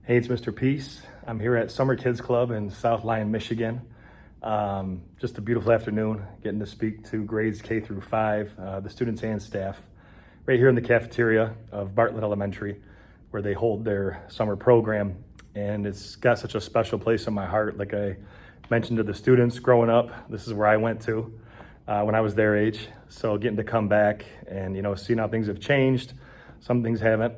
Hey, it's Mr. Peace. I'm here at Summer Kids Club in South Lyon, Michigan. Just a beautiful afternoon, getting to speak to grades K through 5, the students and staff, right here in the cafeteria of Bartlett Elementary, where they hold their summer program. And it's got such a special place in my heart. Like I mentioned to the students growing up, this is where I went to when I was their age. So getting to come back and, seeing how things have changed, some things haven't.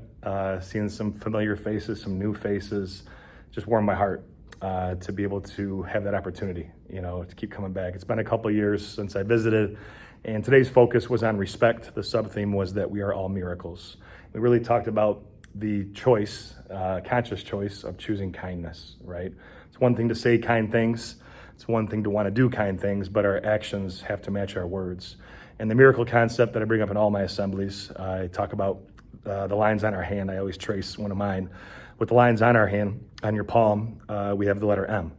Seeing some familiar faces, some new faces, just warmed my heart to be able to have that opportunity, to keep coming back. It's been a couple years since I visited, and today's focus was on respect. The sub-theme was that we are all miracles. We really talked about the choice, conscious choice of choosing kindness, right? It's one thing to say kind things. It's one thing to want to do kind things, but our actions have to match our words. And the miracle concept that I bring up in all my assemblies, I talk about the lines on our hand. I always trace one of mine. With the lines on our hand, on your palm, we have the letter M.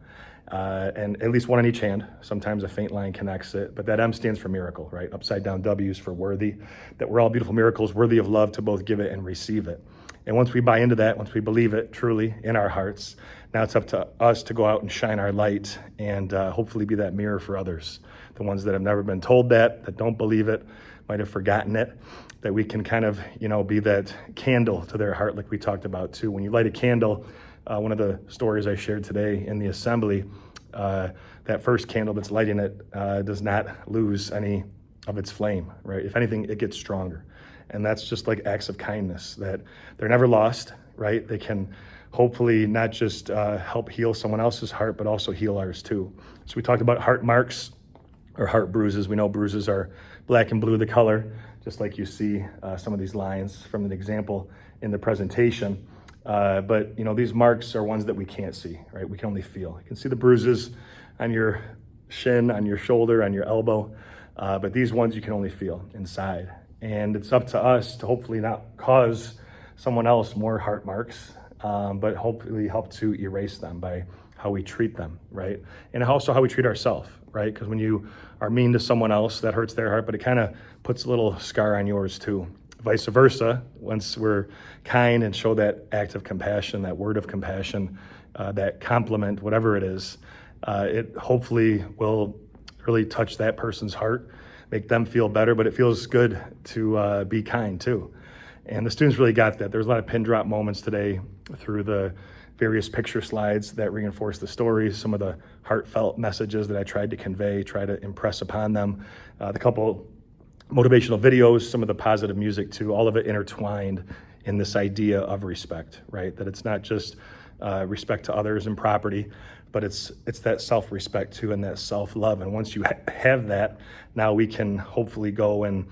And at least one on each hand. Sometimes a faint line connects it, but that M stands for miracle, right? Upside down W is for worthy, that we're all beautiful miracles, worthy of love to both give it and receive it. And once we buy into that, once we believe it truly in our hearts, now it's up to us to go out and shine our light and hopefully be that mirror for others. The ones that have never been told that don't believe it, might have forgotten it, that we can kind of, be that candle to their heart like we talked about too. When you light a candle, one of the stories I shared today in the assembly, that first candle that's lighting it does not lose any of its flame, right? If anything, it gets stronger. And that's just like acts of kindness, that they're never lost, right? They can hopefully not just help heal someone else's heart, but also heal ours too. So we talked about heart marks or heart bruises. We know bruises are black and blue, the color, just like you see some of these lines from an example in the presentation. But these marks are ones that we can't see, right? We can only feel. You can see the bruises on your shin, on your shoulder, on your elbow, but these ones you can only feel inside. And it's up to us to hopefully not cause someone else more heart marks, but hopefully help to erase them by how we treat them, right? And also how we treat ourselves, right? Because when you are mean to someone else, that hurts their heart, but it kind of puts a little scar on yours too. Vice versa, once we're kind and show that act of compassion, that word of compassion, that compliment, whatever it is, it hopefully will really touch that person's heart, make them feel better, but it feels good to be kind too. And the students really got that. There's a lot of pin drop moments today through the various picture slides that reinforce the stories, some of the heartfelt messages that I tried to convey, try to impress upon them, the couple motivational videos, some of the positive music too, all of it intertwined in this idea of respect, right? That it's not just respect to others and property, but it's that self-respect too and that self-love. And once you have that, now we can hopefully go and,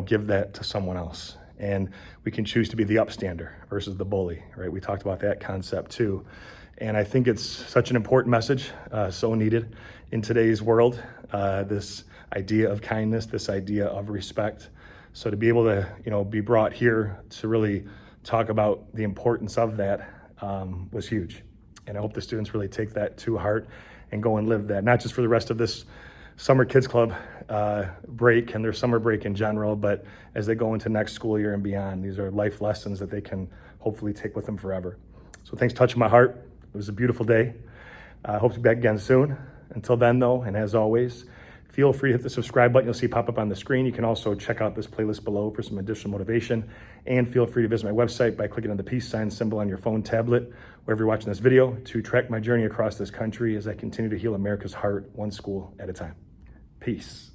give that to someone else. And we can choose to be the upstander versus the bully, right? We talked about that concept too. And I think it's such an important message, so needed in today's world, this idea of kindness, this idea of respect. So to be able to, be brought here to really talk about the importance of that was huge. And I hope the students really take that to heart and go and live that, not just for the rest of this Summer Kids Club break and their summer break in general, but as they go into next school year and beyond. These are life lessons that they can hopefully take with them forever. So thanks for touching my heart. It was a beautiful day. I hope to be back again soon. Until then though, and as always, feel free to hit the subscribe button you'll see pop up on the screen. You can also check out this playlist below for some additional motivation, and feel free to visit my website by clicking on the peace sign symbol on your phone, tablet, wherever you're watching this video, to track my journey across this country as I continue to heal America's heart one school at a time. Peace.